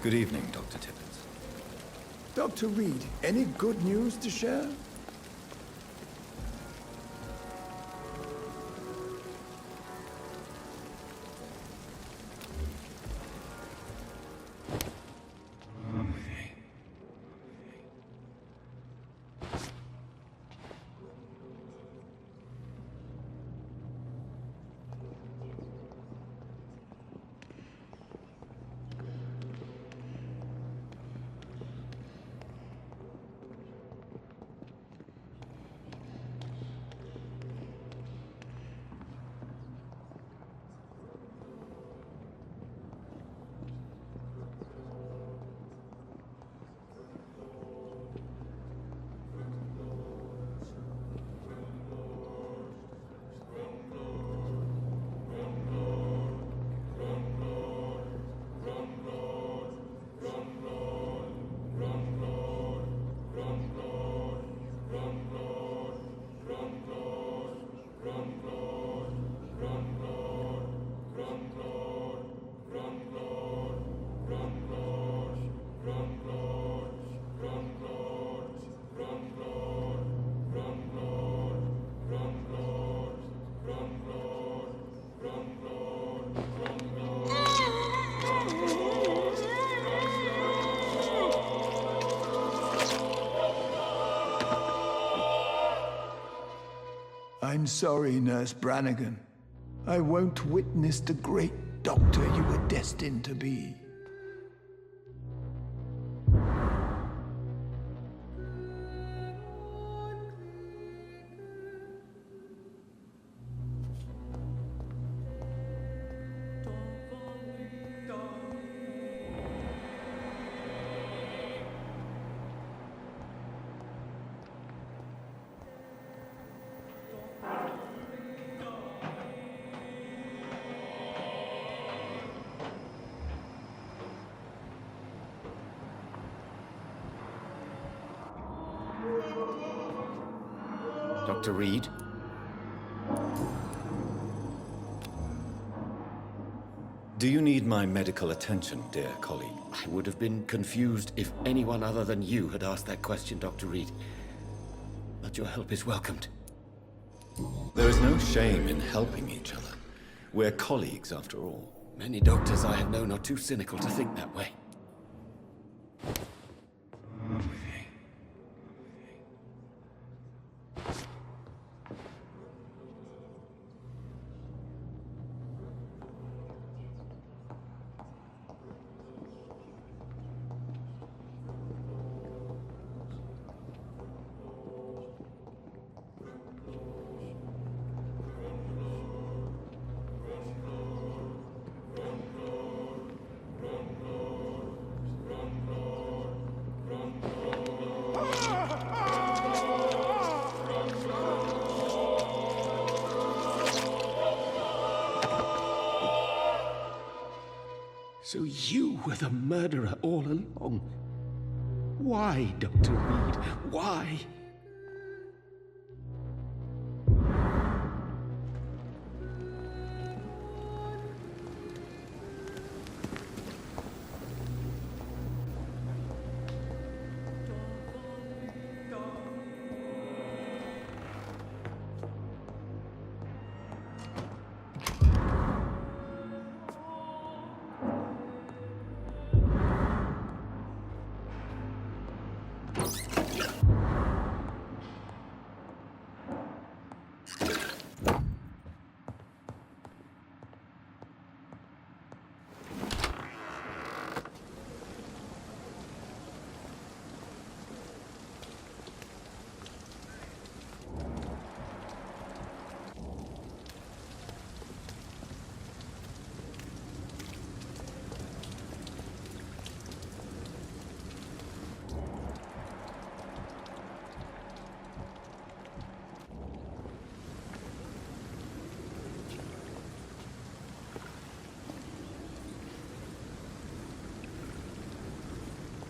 Good evening, Dr. Tippett. Dr. Reed, any good news to share? I'm sorry, Nurse Brannigan. I won't witness the great doctor you were destined to be. Dr. Reed? Do you need my medical attention, dear colleague? I would have been confused if anyone other than you had asked that question, Dr. Reed. But your help is welcomed. There is no shame in helping each other. We're colleagues, after all. Many doctors I have known are too cynical to think that way. So you were the murderer all along. Why, Dr. Reed? Why?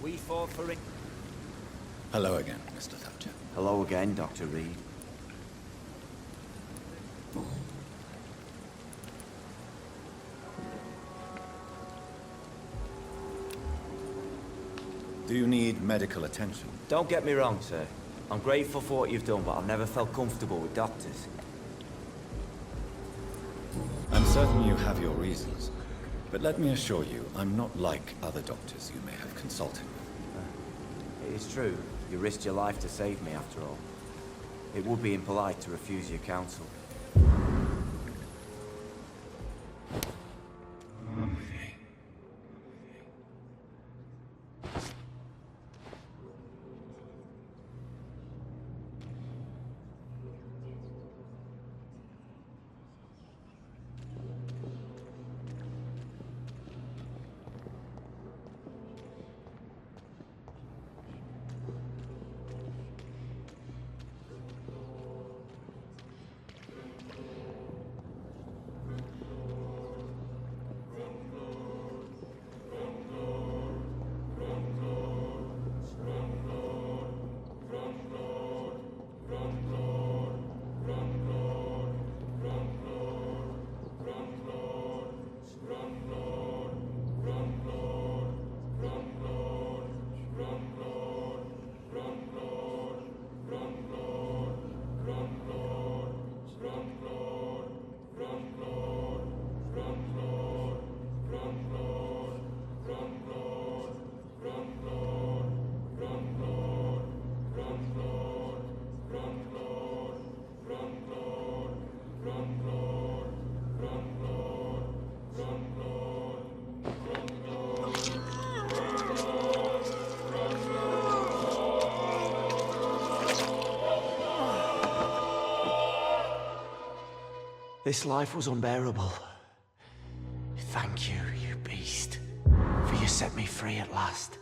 We fought for it. Hello again, Mr. Thatcher. Hello again, Dr. Reed. Do you need medical attention? Don't get me wrong, sir. I'm grateful for what you've done, but I've never felt comfortable with doctors. I'm certain you have your reasons. But let me assure you, I'm not like other doctors you may have consulted with. It is true. You risked your life to save me, after all. It would be impolite to refuse your counsel. This life was unbearable. Thank you, you beast, for you set me free at last.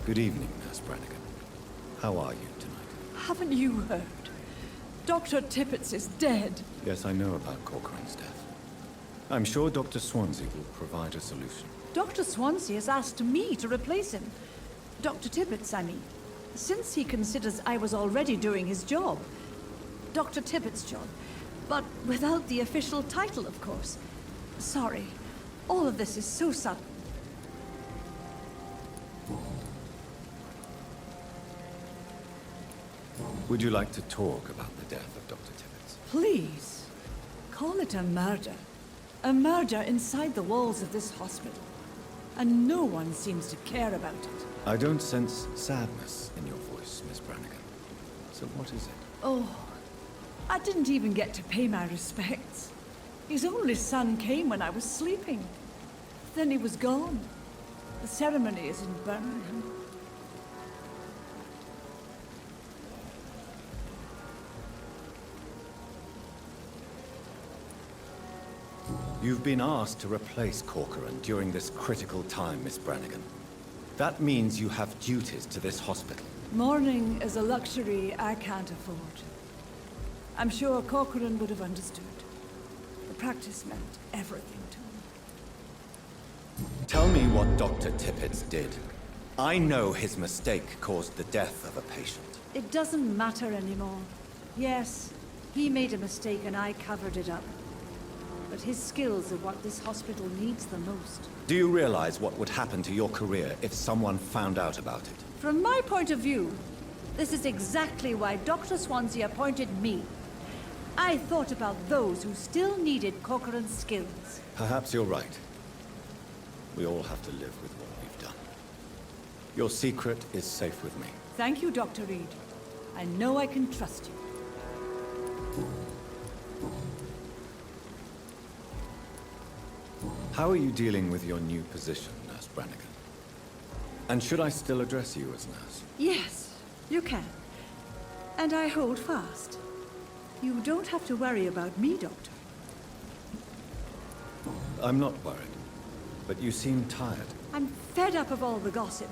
Good evening, Nurse Brannigan. How are you tonight? Haven't you heard? Dr. Tippett is dead. Yes, I know about Corcoran's death. I'm sure Dr. Swansea will provide a solution. Dr. Swansea has asked me to replace him. Dr. Tippett, I mean. Since he considers I was already doing his job. Dr. Tippett's job. But without the official title, of course. Sorry. All of this is so sudden. Would you like to talk about the death of Dr. Tippett? Please. Call it a murder. A murder inside the walls of this hospital. And no one seems to care about it. I don't sense sadness in your voice, Miss Brannigan. So what is it? Oh, I didn't even get to pay my respects. His only son came when I was sleeping. Then he was gone. The ceremony is in Birmingham. You've been asked to replace Corcoran during this critical time, Miss Brannigan. That means you have duties to this hospital. Mourning is a luxury I can't afford. I'm sure Corcoran would have understood. The practice meant everything to him. Tell me what Dr. Tippett did. I know his mistake caused the death of a patient. It doesn't matter anymore. Yes, he made a mistake and I covered it up. But his skills are what this hospital needs the most. Do you realize what would happen to your career if someone found out about it? From my point of view, this is exactly why Dr. Swansea appointed me. I thought about those who still needed Corcoran's skills. Perhaps you're right. We all have to live with what we've done. Your secret is safe with me. Thank you, Dr. Reed. I know I can trust you. How are you dealing with your new position, Nurse Brannigan? And should I still address you as nurse? Yes, you can. And I hold fast. You don't have to worry about me, Doctor. I'm not worried, but you seem tired. I'm fed up of all the gossip.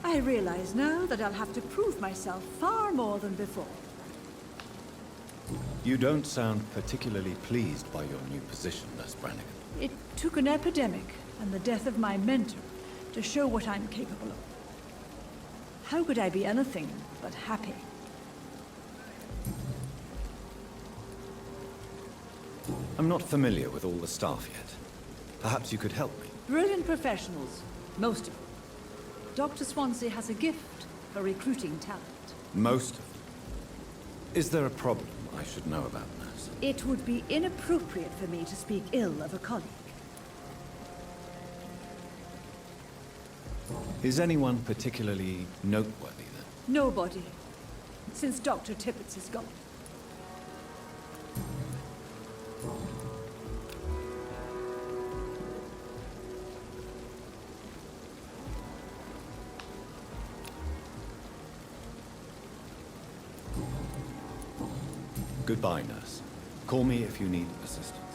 I realize now that I'll have to prove myself far more than before. You don't sound particularly pleased by your new position, Nurse Brannigan. It took an epidemic and the death of my mentor to show what I'm capable of. How could I be anything but happy? I'm not familiar with all the staff yet. Perhaps you could help me. Brilliant professionals, most of them. Dr. Swansea has a gift for recruiting talent. Most of them. Is there a problem I should know about, nurse? It would be inappropriate for me to speak ill of a colleague. Is anyone particularly noteworthy then? Nobody, since Dr. Tippett is gone. Goodbye, nurse. Call me if you need assistance.